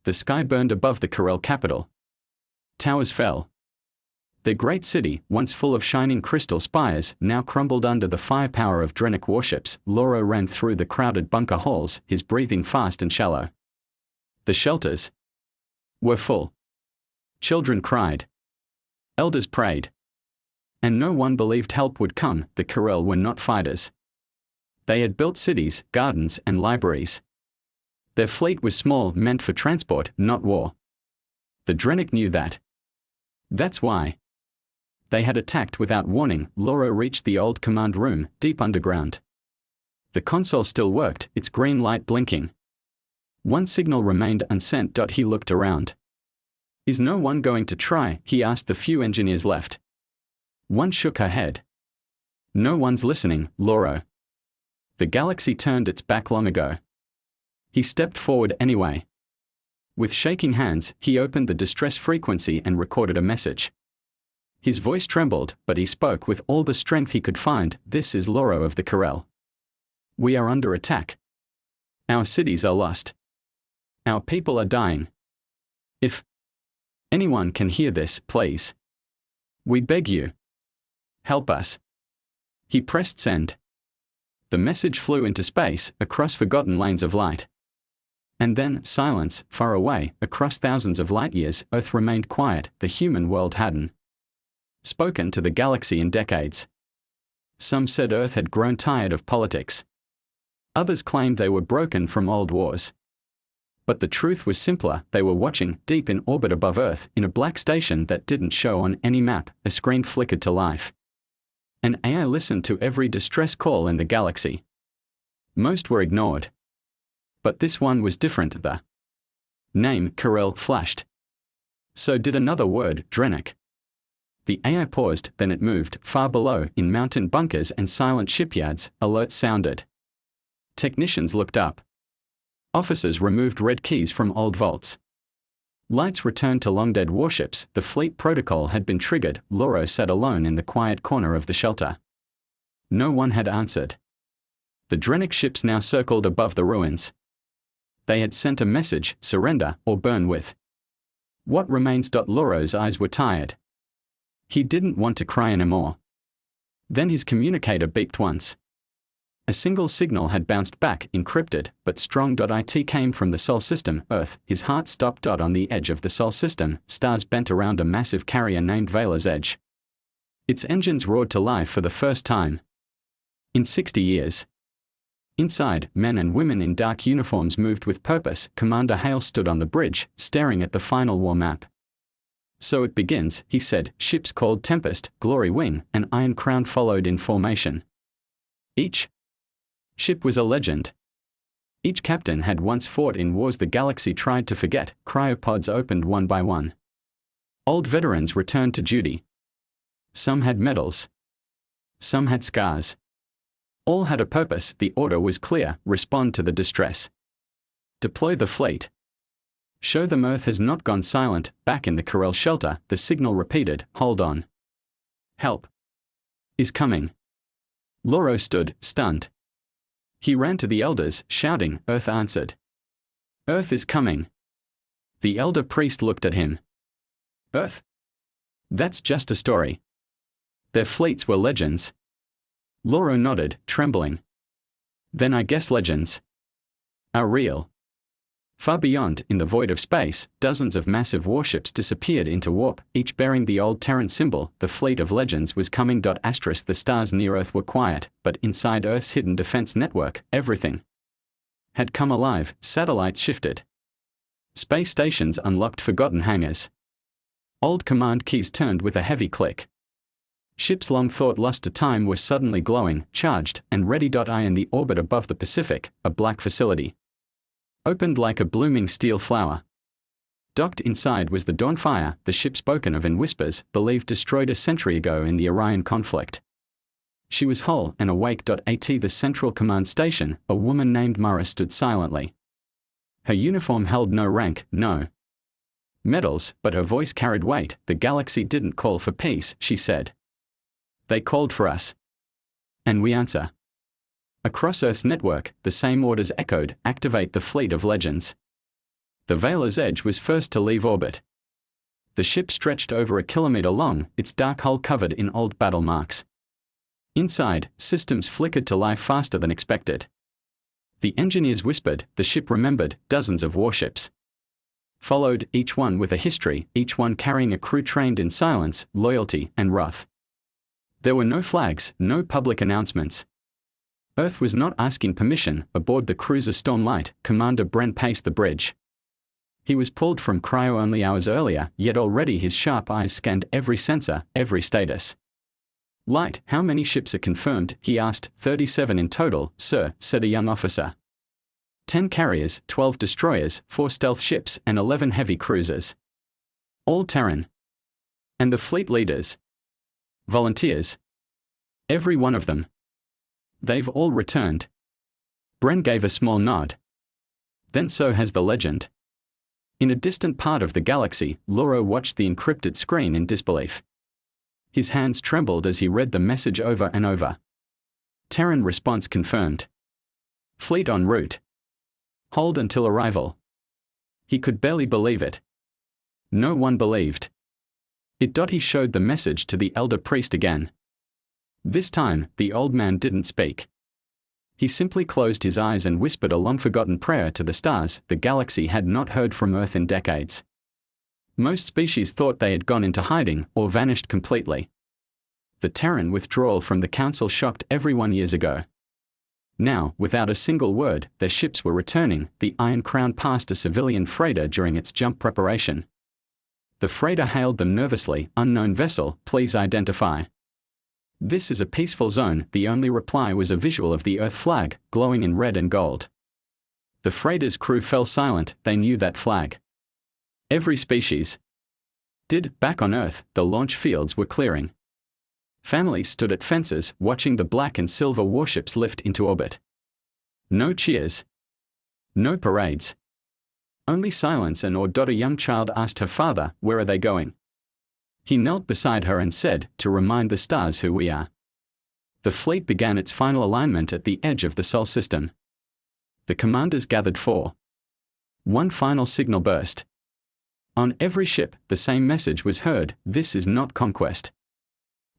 The sky burned above the Corel capital. Towers fell. The great city, once full of shining crystal spires, now crumbled under the firepower of Drenic warships. Loro ran through the crowded bunker halls, his breathing fast and shallow. The shelters were full. Children cried. Elders prayed. And no one believed help would come. The Corel were not fighters. They had built cities, gardens, and libraries. Their fleet was small, meant for transport, not war. The Drenic knew that. That's why they had attacked without warning. Loro reached the old command room, deep underground. The console still worked, its green light blinking. One signal remained unsent. He looked around. Is no one going to try? He asked the few engineers left. One shook her head. No one's listening, Loro. The galaxy turned its back long ago. He stepped forward anyway. With shaking hands, he opened the distress frequency and recorded a message. His voice trembled, but he spoke with all the strength he could find. This is Loro of the Corel. We are under attack. Our cities are lost. Our people are dying. If anyone can hear this, please. We beg you. Help us. He pressed send. The message flew into space, across forgotten lanes of light. And then, silence, far away, across thousands of light years. Earth remained quiet. The human world hadn't spoken to the galaxy in decades. Some said Earth had grown tired of politics. Others claimed they were broken from old wars. But the truth was simpler. They were watching, deep in orbit above Earth, in a black station that didn't show on any map. A screen flickered to life. An AI listened to every distress call in the galaxy. Most were ignored. But this one was different. The name Corel flashed. So did another word, Drenic. The AI paused, then it moved. Far below, in mountain bunkers and silent shipyards, alerts sounded. Technicians looked up. Officers removed red keys from old vaults. Lights returned to long-dead warships. The fleet protocol had been triggered. Loro sat alone in the quiet corner of the shelter. No one had answered. The Drenic ships now circled above the ruins. They had sent a message: surrender or burn with what remains. Loro's eyes were tired. He didn't want to cry anymore. Then his communicator beeped once. A single signal had bounced back, encrypted, but strong. It came from the Sol system, Earth. His heart stopped. On the edge of the Sol system, stars bent around a massive carrier named Vela's Edge. Its engines roared to life for the first time in 60 years. Inside, men and women in dark uniforms moved with purpose. Commander Hale stood on the bridge, staring at the final war map. So it begins, he said. Ships called Tempest, Glory Wing, and Iron Crown followed in formation. Each ship was a legend. Each captain had once fought in wars the galaxy tried to forget. Cryopods opened one by one. Old veterans returned to duty. Some had medals. Some had scars. All had a purpose. The order was clear: respond to the distress. Deploy the fleet. Show them Earth has not gone silent. Back in the Corel shelter, the signal repeated: hold on. Help is coming. Loro stood, stunned. He ran to the elders, shouting. Earth answered. Earth is coming. The elder priest looked at him. Earth? That's just a story. Their fleets were legends. Loro nodded, trembling. Then I guess legends are real. Far beyond, in the void of space, dozens of massive warships disappeared into warp, each bearing the old Terran symbol. The fleet of legends was coming. The stars near Earth were quiet, but inside Earth's hidden defense network, everything had come alive. Satellites shifted. Space stations unlocked forgotten hangars. Old command keys turned with a heavy click. Ships long thought lost to time were suddenly glowing, charged, and ready. In the orbit above the Pacific, a black facility opened like a blooming steel flower. Docked inside was the Dawnfire, the ship spoken of in whispers, believed destroyed a century ago in the Orion conflict. She was whole and awake. At the central command station, a woman named Mara stood silently. Her uniform held no rank, no medals, but her voice carried weight. The galaxy didn't call for peace, she said. They called for us. And we answer. Across Earth's network, the same orders echoed: activate the fleet of legends. The Vela's Edge was first to leave orbit. The ship stretched over a kilometer long, its dark hull covered in old battle marks. Inside, systems flickered to life faster than expected. The engineers whispered, the ship remembered, dozens of warships. Followed, each one with a history, each one carrying a crew trained in silence, loyalty, and wrath. There were no flags, no public announcements. Earth was not asking permission. Aboard the cruiser Stormlight, Commander Brent paced the bridge. He was pulled from cryo only hours earlier, yet already his sharp eyes scanned every sensor, every status. Light, how many ships are confirmed? He asked. 37 in total, sir, said a young officer. 10 carriers, 12 destroyers, 4 stealth ships, and 11 heavy cruisers. All Terran. And the fleet leaders? Volunteers? Every one of them. They've all returned. Bren gave a small nod. Then so has the legend. In a distant part of the galaxy, Loro watched the encrypted screen in disbelief. His hands trembled as he read the message over and over. Terran response confirmed. Fleet en route. Hold until arrival. He could barely believe it. No one believed. He showed the message to the elder priest again. This time, the old man didn't speak. He simply closed his eyes and whispered a long-forgotten prayer to the stars. The galaxy had not heard from Earth in decades. Most species thought they had gone into hiding or vanished completely. The Terran withdrawal from the Council shocked everyone years ago. Now, without a single word, their ships were returning. The Iron Crown passed a civilian freighter during its jump preparation. The freighter hailed them nervously, "Unknown vessel, please identify." "This is a peaceful zone." The only reply was a visual of the Earth flag, glowing in red and gold. The freighter's crew fell silent. They knew that flag. Every species did. Back on Earth, the launch fields were clearing. Families stood at fences, watching the black and silver warships lift into orbit. No cheers. No parades. Only silence. An a young child asked her father, "Where are they going?" He knelt beside her and said, "To remind the stars who we are." The fleet began its final alignment at the edge of the Sol system. The commanders gathered for one final signal burst. On every ship, the same message was heard: this is not conquest.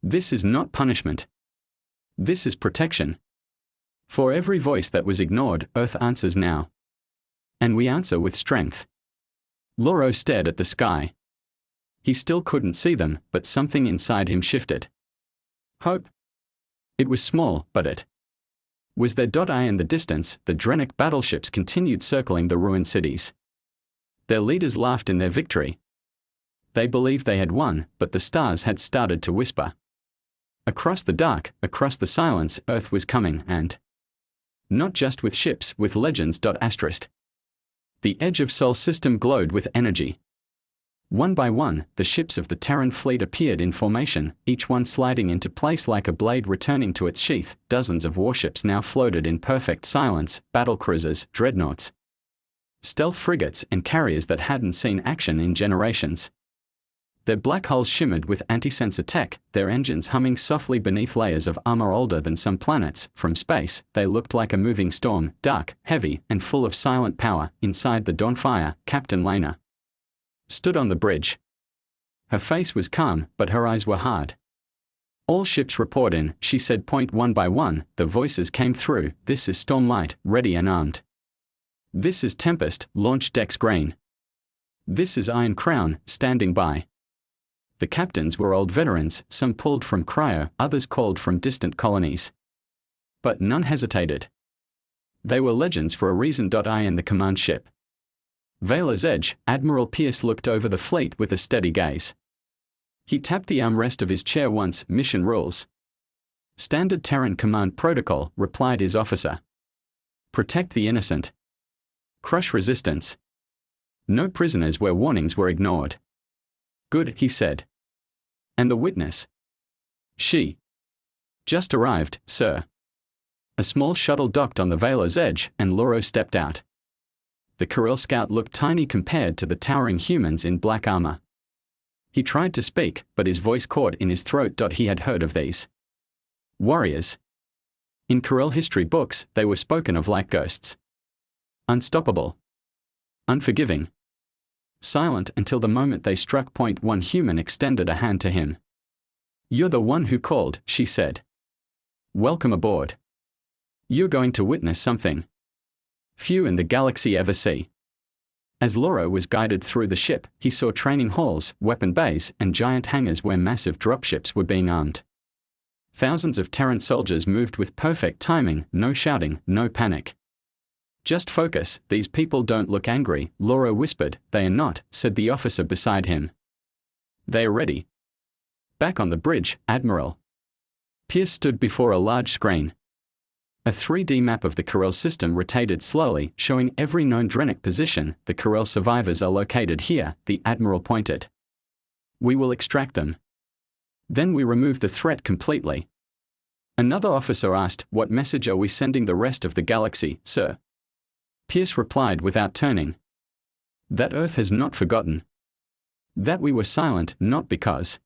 This is not punishment. This is protection. For every voice that was ignored, Earth answers now. And we answer with strength. Loro stared at the sky. He still couldn't see them, but something inside him shifted. Hope. It was small, but it was there. In the distance, the Drenic battleships continued circling the ruined cities. Their leaders laughed in their victory. They believed they had won, but the stars had started to whisper. Across the dark, across the silence, Earth was coming, and not just with ships, with legends. The edge of Sol system glowed with energy. One by one, the ships of the Terran fleet appeared in formation, each one sliding into place like a blade returning to its sheath. Dozens of warships now floated in perfect silence, battlecruisers, dreadnoughts, stealth frigates, and carriers that hadn't seen action in generations. Their black hulls shimmered with anti-sensor tech, their engines humming softly beneath layers of armor older than some planets. From space, they looked like a moving storm, dark, heavy, and full of silent power. Inside the Dawnfire, Captain Lena stood on the bridge. Her face was calm, but her eyes were hard. "All ships report in," she said. Point one by one, the voices came through. "This is Stormlight, ready and armed. This is Tempest, launch decks green. This is Iron Crown, standing by." The captains were old veterans, some pulled from cryo, others called from distant colonies. But none hesitated. They were legends for a reason. In the command ship Vela's Edge, Admiral Pierce looked over the fleet with a steady gaze. He tapped the armrest of his chair once. "Mission rules." "Standard Terran command protocol," replied his officer. "Protect the innocent. Crush resistance. No prisoners where warnings were ignored." "Good," he said. "And the witness?" "She just arrived, sir." A small shuttle docked on the Vela's Edge, and Loro stepped out. The Kirill scout looked tiny compared to the towering humans in black armor. He tried to speak, but his voice caught in his throat. He had heard of these warriors. In Kirill history books, they were spoken of like ghosts. Unstoppable. Unforgiving. silent until the moment they struck point. One human extended a hand to him. "You're the one who called," she said. "Welcome aboard. You're going to witness something few in the galaxy ever see." As Loro was guided through the ship, he saw training halls, weapon bays, and giant hangars where massive dropships were being armed. Thousands of Terran soldiers moved with perfect timing, no shouting, no panic. "Just focus, these people don't look angry," Loro whispered. "They are not," said the officer beside him. "They are ready." Back on the bridge, Admiral Pierce stood before a large screen. A 3D map of the Corel system rotated slowly, showing every known Drenic position. "The Corel survivors are located here," the Admiral pointed. "We will extract them. Then we remove the threat completely." Another officer asked, "What message are we sending the rest of the galaxy, sir?" Pierce replied without turning. "That Earth has not forgotten. That we were silent, not because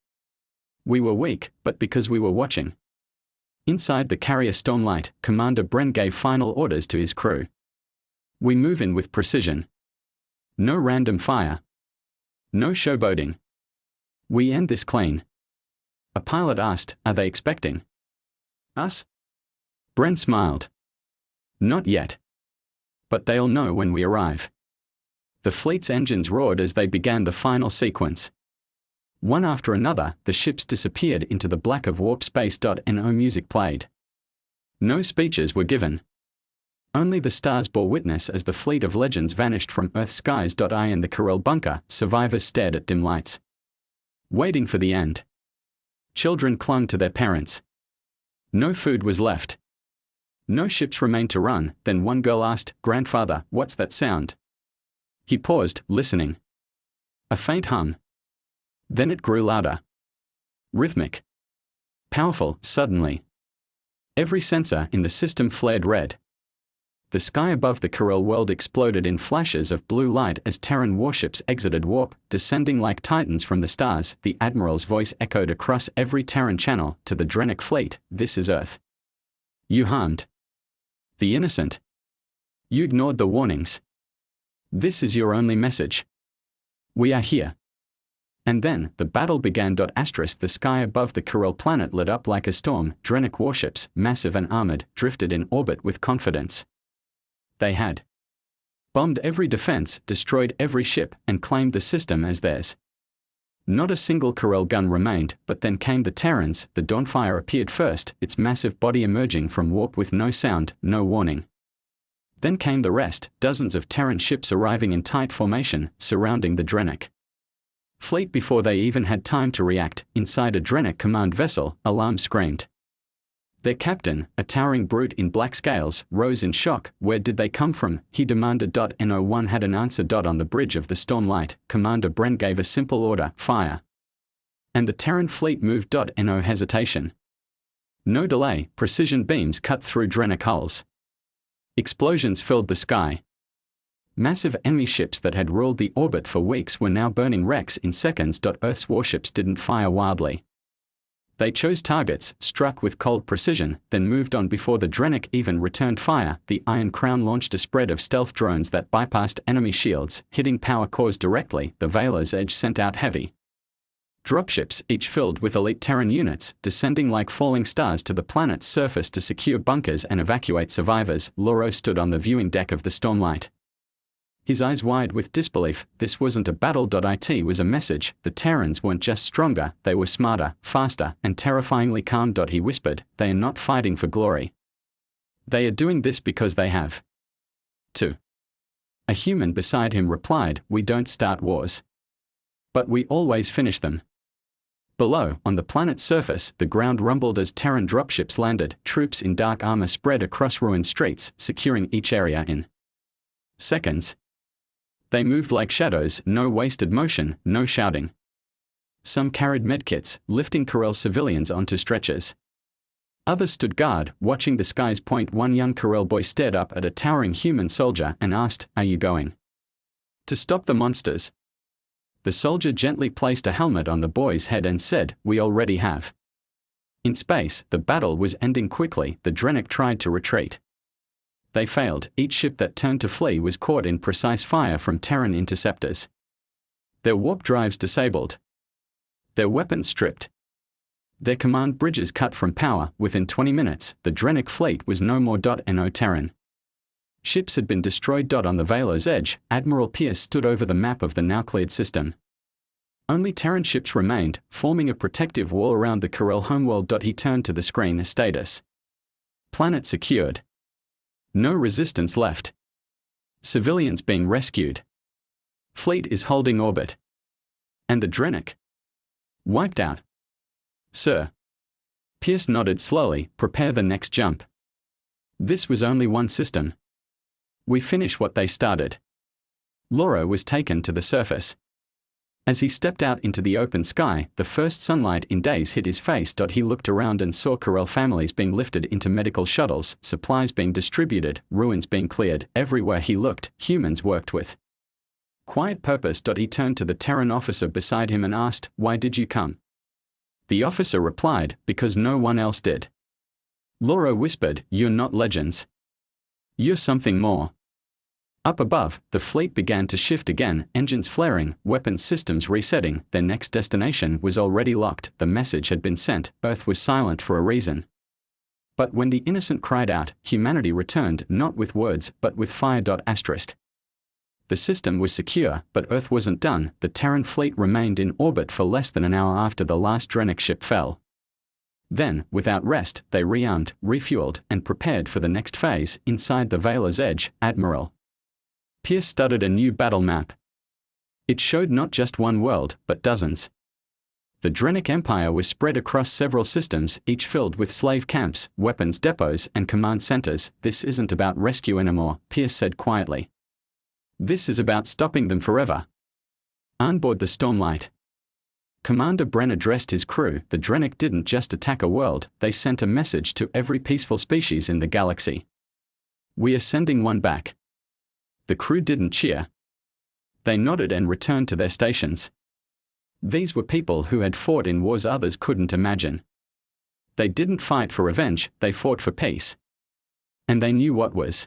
we were weak, but because we were watching." Inside the carrier Stormlight, Commander Bren gave final orders to his crew. "We move in with precision. No random fire. No showboating. We end this clean." A pilot asked, "Are they expecting us?" Bren smiled. "Not yet. But they'll know when we arrive." The fleet's engines roared as they began the final sequence. One after another, the ships disappeared into the black of warp space. No music played. No speeches were given. Only the stars bore witness as the fleet of legends vanished from Earth's skies. In the Corel bunker, survivors stared at dim lights, waiting for the end. Children clung to their parents. No food was left. No ships remained to run. Then one girl asked, "Grandfather, what's that sound?" He paused, listening. A faint hum. Then it grew louder. Rhythmic. Powerful. Suddenly, every sensor in the system flared red. The sky above the Corel world exploded in flashes of blue light as Terran warships exited warp, descending like titans from the stars. The Admiral's voice echoed across every Terran channel to the Drenic fleet, "This is Earth. You harmed the innocent. You ignored the warnings. This is your only message. We are here." And then, the battle began. The sky above the Corel planet lit up like a storm. Drenic warships, massive and armored, drifted in orbit with confidence. They had bombed every defense, destroyed every ship, and claimed the system as theirs. Not a single Corel gun remained, but then came the Terrans. The Dawnfire appeared first, its massive body emerging from warp with no sound, no warning. Then came the rest, dozens of Terran ships arriving in tight formation, surrounding the Drenic fleet before they even had time to react. Inside a Drenic command vessel, alarm screamed. Their captain, a towering brute in black scales, rose in shock. "Where did they come from?" he demanded. No one had an answer. On the bridge of the Stormlight, Commander Bren gave a simple order, "Fire." And the Terran fleet moved. No hesitation. No delay, precision beams cut through Drenic hulls. Explosions filled the sky. Massive enemy ships that had ruled the orbit for weeks were now burning wrecks in seconds. Earth's warships didn't fire wildly. They chose targets, struck with cold precision, then moved on before the Drenic even returned fire. The Iron Crown launched a spread of stealth drones that bypassed enemy shields, hitting power cores directly. The Veiler's Edge sent out heavy dropships, each filled with elite Terran units, descending like falling stars to the planet's surface to secure bunkers and evacuate survivors. Loro stood on the viewing deck of the Stormlight, his eyes wide with disbelief. This wasn't a battle. It was a message. The Terrans weren't just stronger, they were smarter, faster, and terrifyingly calm. He whispered, "They are not fighting for glory. They are doing this because they have to." A human beside him replied, "We don't start wars, but we always finish them." Below, on the planet's surface, the ground rumbled as Terran dropships landed. Troops in dark armor spread across ruined streets, securing each area in seconds. They moved like shadows, no wasted motion, no shouting. Some carried medkits, lifting Corel civilians onto stretchers. Others stood guard, watching the skies. One young Corel boy stared up at a towering human soldier and asked, "Are you going to stop the monsters?" The soldier gently placed a helmet on the boy's head and said, "We already have." In space, the battle was ending quickly. The Drenic tried to retreat. They failed. Each ship that turned to flee was caught in precise fire from Terran interceptors. Their warp drives disabled. Their weapons stripped. Their command bridges cut from power. Within 20 minutes, the Drenic fleet was no more. No Terran ships had been destroyed. On the Velo's edge, Admiral Pierce stood over the map of the now-cleared system. Only Terran ships remained, forming a protective wall around the Corel homeworld. He turned to the screen. Status: planet secured. No resistance left. Civilians being rescued. Fleet is holding orbit. And the Drenic? Wiped out. Sir. Pierce nodded slowly. Prepare the next jump. This was only one system. We finish what they started. Loro was taken to the surface. As he stepped out into the open sky, the first sunlight in days hit his face. He looked around and saw Corel families being lifted into medical shuttles, supplies being distributed, ruins being cleared. Everywhere he looked, humans worked with quiet purpose. He turned to the Terran officer beside him and asked, "Why did you come?" The officer replied, "Because no one else did." Loro whispered, "You're not legends. You're something more." Up above, the fleet began to shift again, engines flaring, weapons systems resetting. Their next destination was already locked. The message had been sent. Earth was silent for a reason. But when the innocent cried out, humanity returned, not with words, but with fire. Asterisk. The system was secure, but Earth wasn't done. The Terran fleet remained in orbit for less than an hour after the last Drenic ship fell. Then, without rest, they rearmed, refueled, and prepared for the next phase. Inside the Velo's edge, Admiral Pierce studied a new battle map. It showed not just one world, but dozens. The Drenic Empire was spread across several systems, each filled with slave camps, weapons depots, and command centers. "This isn't about rescue anymore," Pierce said quietly. "This is about stopping them forever." On board the Stormlight, Commander Bren addressed his crew. The Drenic didn't just attack a world, they sent a message to every peaceful species in the galaxy. "We are sending one back." The crew didn't cheer. They nodded and returned to their stations. These were people who had fought in wars others couldn't imagine. They didn't fight for revenge, they fought for peace. And they knew what was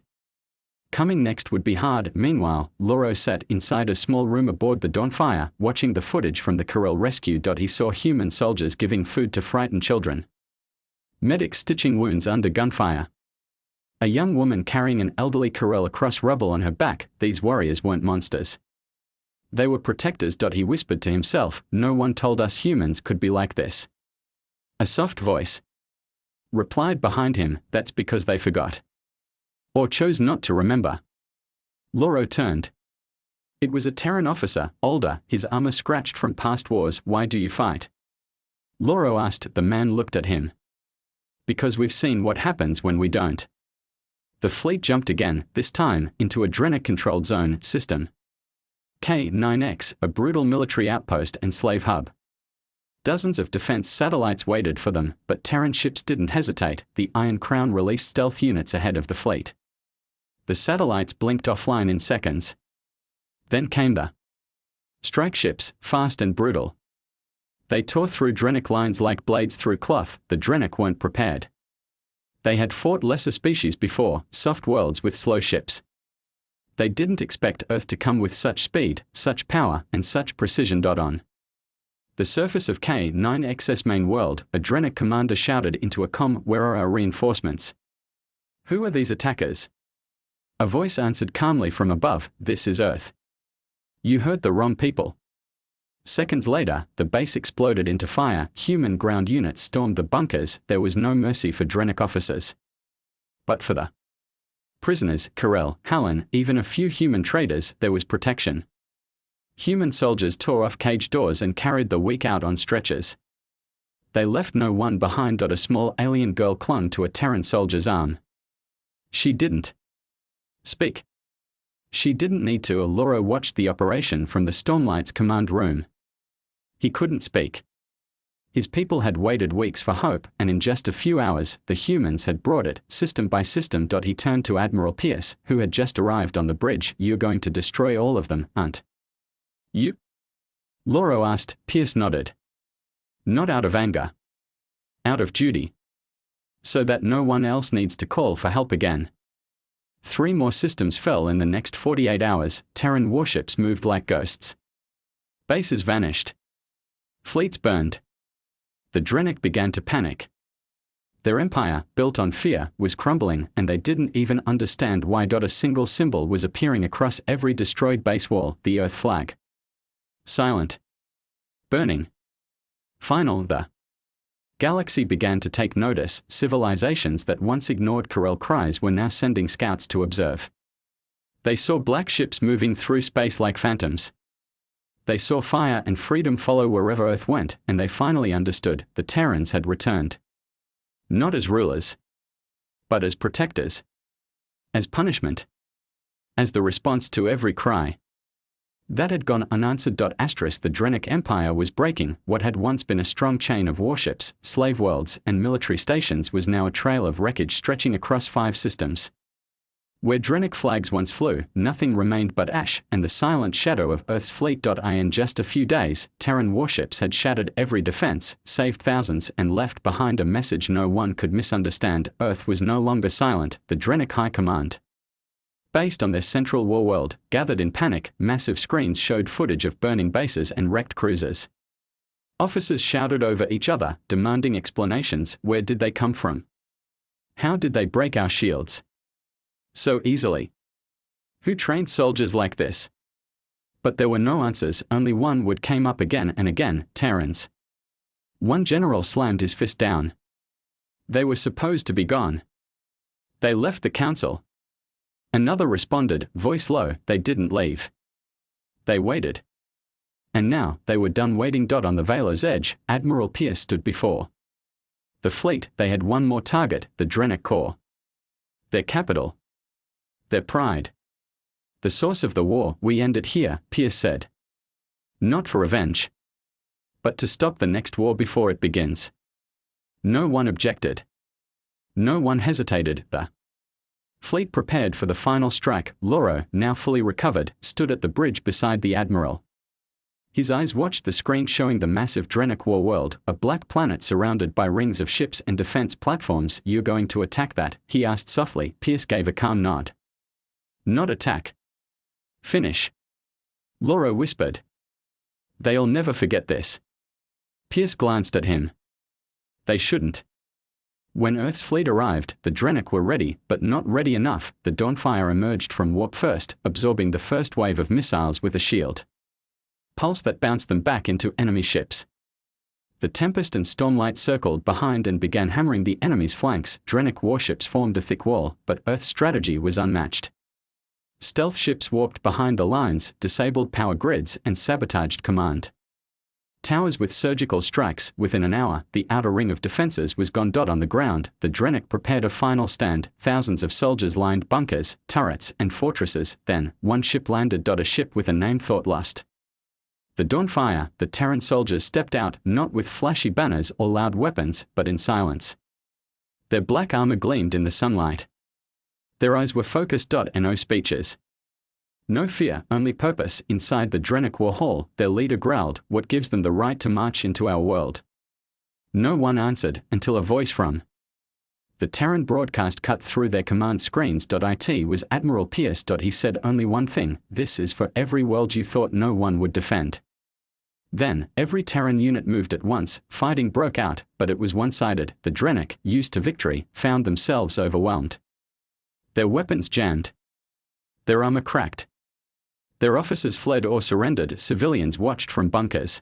coming next would be hard. Meanwhile, Loro sat inside a small room aboard the Dawnfire, watching the footage from the Corel rescue. He saw human soldiers giving food to frightened children. Medics stitching wounds under gunfire. A young woman carrying an elderly Corel across rubble on her back. These warriors weren't monsters. They were protectors. He whispered to himself, "No one told us humans could be like this." A soft voice replied behind him, "That's because they forgot. Or chose not to remember." Loro turned. It was a Terran officer, older, his armor scratched from past wars. "Why do you fight?" Loro asked. The man looked at him. "Because we've seen what happens when we don't." The fleet jumped again, this time, into a Drenic-controlled zone system. K9X, a brutal military outpost and slave hub. Dozens of defense satellites waited for them, but Terran ships didn't hesitate. The Iron Crown released stealth units ahead of the fleet. The satellites blinked offline in seconds. Then came the strike ships, fast and brutal. They tore through Drenic lines like blades through cloth. The Drenic weren't prepared. They had fought lesser species before, soft worlds with slow ships. They didn't expect Earth to come with such speed, such power, and such precision. On the surface of K9X's main world, a Drenic commander shouted into a comm, "Where are our reinforcements? Who are these attackers?" A voice answered calmly from above, "This is Earth. You heard the wrong people." Seconds later, the base exploded into fire. Human ground units stormed the bunkers. There was no mercy for Drenic officers. But for the prisoners, Corel, Hallan, even a few human traders, there was protection. Human soldiers tore off cage doors and carried the weak out on stretchers. They left no one behind. A small alien girl clung to a Terran soldier's arm. She didn't speak. She didn't need to. Loro watched the operation from the Stormlight's command room. He couldn't speak. His people had waited weeks for hope, and in just a few hours, the humans had brought it, system by system. He turned to Admiral Pierce, who had just arrived on the bridge. "You're going to destroy all of them, aren't you?" Loro asked. Pierce nodded. "Not out of anger. Out of duty. So that no one else needs to call for help again." 3 more systems fell in the next 48 hours. Terran warships moved like ghosts. Bases vanished. Fleets burned. The Drenic began to panic. Their empire, built on fear, was crumbling, and they didn't even understand why. A single symbol was appearing across every destroyed base wall, the Earth flag. Silent. Burning. Final. The galaxy began to take notice. Civilizations that once ignored Corel cries were now sending scouts to observe. They saw black ships moving through space like phantoms. They saw fire and freedom follow wherever Earth went, and they finally understood the Terrans had returned. Not as rulers, but as protectors. As punishment. As the response to every cry that had gone unanswered. The Drenic Empire was breaking. What had once been a strong chain of warships, slave worlds, and military stations was now a trail of wreckage stretching across 5 systems. Where Drenic flags once flew, nothing remained but ash and the silent shadow of Earth's fleet. In just a few days, Terran warships had shattered every defense, saved thousands, and left behind a message no one could misunderstand. Earth was no longer silent. The Drenic High Command, based on their central war world, gathered in panic. Massive screens showed footage of burning bases and wrecked cruisers. Officers shouted over each other, demanding explanations. Where did they come from? How did they break our shields so easily? Who trained soldiers like this? But there were no answers. Only one word came up again and again: Terrans. One general slammed his fist down. They were supposed to be gone. They left the council. Another responded, voice low, they didn't leave. They waited. And now, they were done waiting. On the Velar's edge, Admiral Pierce stood before the fleet. They had one more target, the Drenic core. Their capital. Their pride. The source of the war. We end it here, Pierce said. Not for revenge, but to stop the next war before it begins. No one objected. No one hesitated. The fleet prepared for the final strike. Loro, now fully recovered, stood at the bridge beside the admiral. His eyes watched the screen showing the massive Drenic war world, a black planet surrounded by rings of ships and defense platforms. You're going to attack that? He asked softly. Pierce gave a calm nod. Not attack. Finish. Loro whispered. They'll never forget this. Pierce glanced at him. They shouldn't. When Earth's fleet arrived, the Drenic were ready, but not ready enough. The Dawnfire emerged from warp first, absorbing the first wave of missiles with a shield pulse that bounced them back into enemy ships. The Tempest and Stormlight circled behind and began hammering the enemy's flanks. Drenic warships formed a thick wall, but Earth's strategy was unmatched. Stealth ships warped behind the lines, disabled power grids, and sabotaged command towers with surgical strikes. Within an hour, the outer ring of defenses was gone. On the ground, the Drenic prepared a final stand. Thousands of soldiers lined bunkers, turrets, and fortresses. Then, one ship landed. A ship with a name: Thoughtlust. The Dawnfire. The Terran soldiers stepped out, not with flashy banners or loud weapons, but in silence. Their black armor gleamed in the sunlight. Their eyes were focused. And no speeches. No fear, only purpose. Inside the Drenic war hall, their leader growled, what gives them the right to march into our world? No one answered, until a voice from the Terran broadcast cut through their command screens. It was Admiral Pierce. He said only one thing: this is for every world you thought no one would defend. Then, every Terran unit moved at once. Fighting broke out, but it was one-sided. The Drenic, used to victory, found themselves overwhelmed. Their weapons jammed. Their armor cracked. Their officers fled or surrendered. Civilians watched from bunkers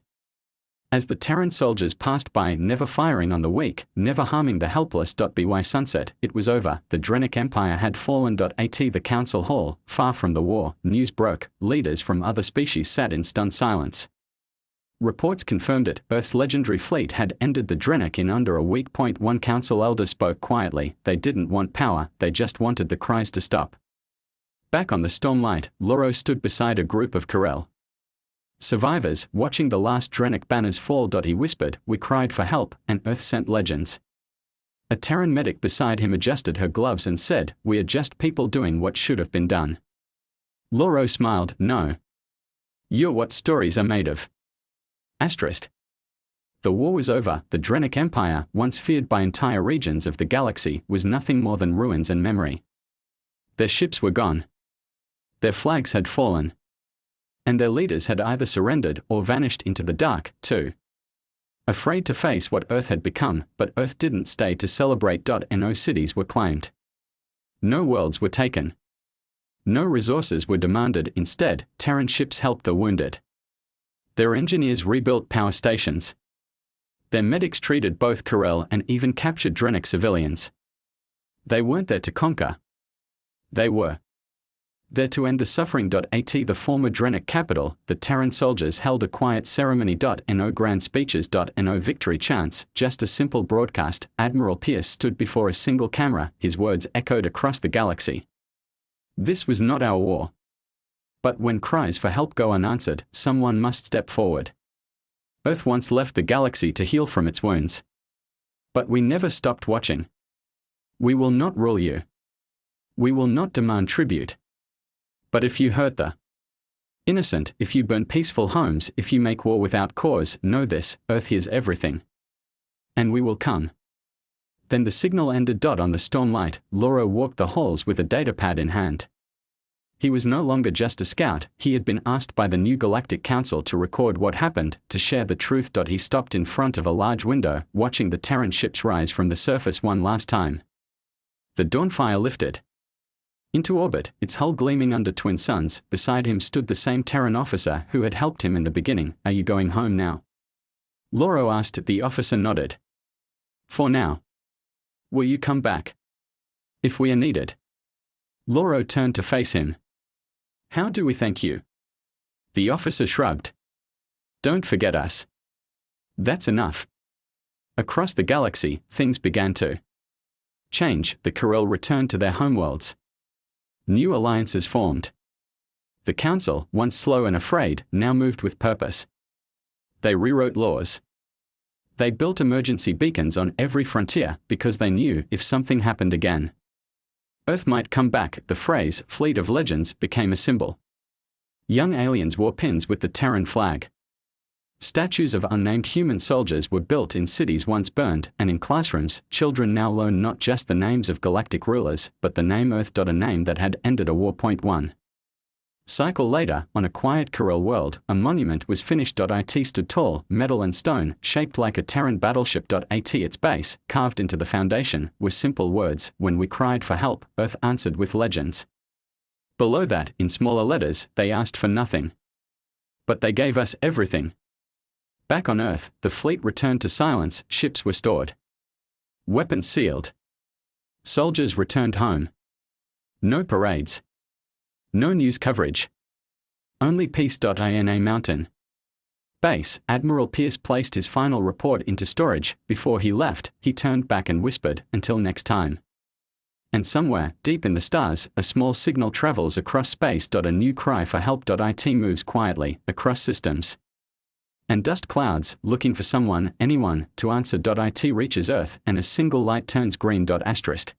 as the Terran soldiers passed by, never firing on the weak, never harming the helpless. By sunset, it was over. The Drenic Empire had fallen. At the council hall, far from the war, news broke. Leaders from other species sat in stunned silence. Reports confirmed it. Earth's legendary fleet had ended the Drenic in under a week. One council elder spoke quietly. They didn't want power, they just wanted the cries to stop. Back on the Stormlight, Loro stood beside a group of Corel survivors, watching the last Drenic banners fall. He whispered, we cried for help, and Earth sent legends. A Terran medic beside him adjusted her gloves and said, we are just people doing what should have been done. Loro smiled, no. You're what stories are made of. Asterisk. The war was over. The Drenic Empire, once feared by entire regions of the galaxy, was nothing more than ruins and memory. Their ships were gone. Their flags had fallen. And their leaders had either surrendered or vanished into the dark, too. Afraid to face what Earth had become, but Earth didn't stay to celebrate. No cities were claimed. No worlds were taken. No resources were demanded. Instead, Terran ships helped the wounded. Their engineers rebuilt power stations. Their medics treated both Corel and even captured Drenic civilians. They weren't there to conquer. They were there to end the suffering. At the former Drenic capital, the Terran soldiers held a quiet ceremony. No grand speeches. No victory chants, just a simple broadcast. Admiral Pierce stood before a single camera, his words echoed across the galaxy. This was not our war. But when cries for help go unanswered, someone must step forward. Earth once left the galaxy to heal from its wounds. But we never stopped watching. We will not rule you. We will not demand tribute. But if you hurt the innocent, if you burn peaceful homes, if you make war without cause, know this, Earth hears everything. And we will come. Then the signal ended. On the stormlight, Loro walked the halls with a datapad in hand. He was no longer just a scout, he had been asked by the new Galactic Council to record what happened, to share the truth. He stopped in front of a large window, watching the Terran ships rise from the surface one last time. The Dawnfire lifted into orbit, its hull gleaming under twin suns. Beside him stood the same Terran officer who had helped him in the beginning. Are you going home now? Loro asked. The officer nodded. For now. Will you come back? If we are needed. Loro turned to face him. How do we thank you? The officer shrugged. Don't forget us. That's enough. Across the galaxy, things began to change. The Corel returned to their homeworlds. New alliances formed. The Council, once slow and afraid, now moved with purpose. They rewrote laws. They built emergency beacons on every frontier, because they knew if something happened again, Earth might come back. The phrase, Fleet of Legends, became a symbol. Young aliens wore pins with the Terran flag. Statues of unnamed human soldiers were built in cities once burned, and in classrooms, children now learn not just the names of galactic rulers, but the name Earth. A name that had ended a war. 1 cycle later, on a quiet Corel world, a monument was finished. It stood tall, metal and stone, shaped like a Terran battleship. At its base, carved into the foundation, were simple words, when we cried for help, Earth answered with legends. Below that, in smaller letters, they asked for nothing. But they gave us everything. Back on Earth, the fleet returned to silence, ships were stored. Weapons sealed. Soldiers returned home. No parades. No news coverage. Only peace. In a mountain base, Admiral Pierce placed his final report into storage. Before he left, he turned back and whispered, until next time. And somewhere, deep in the stars, a small signal travels across space. A new cry for help. It moves quietly, across systems and dust clouds, looking for someone, anyone, to answer. It reaches Earth, and a single light turns green. Asterisk.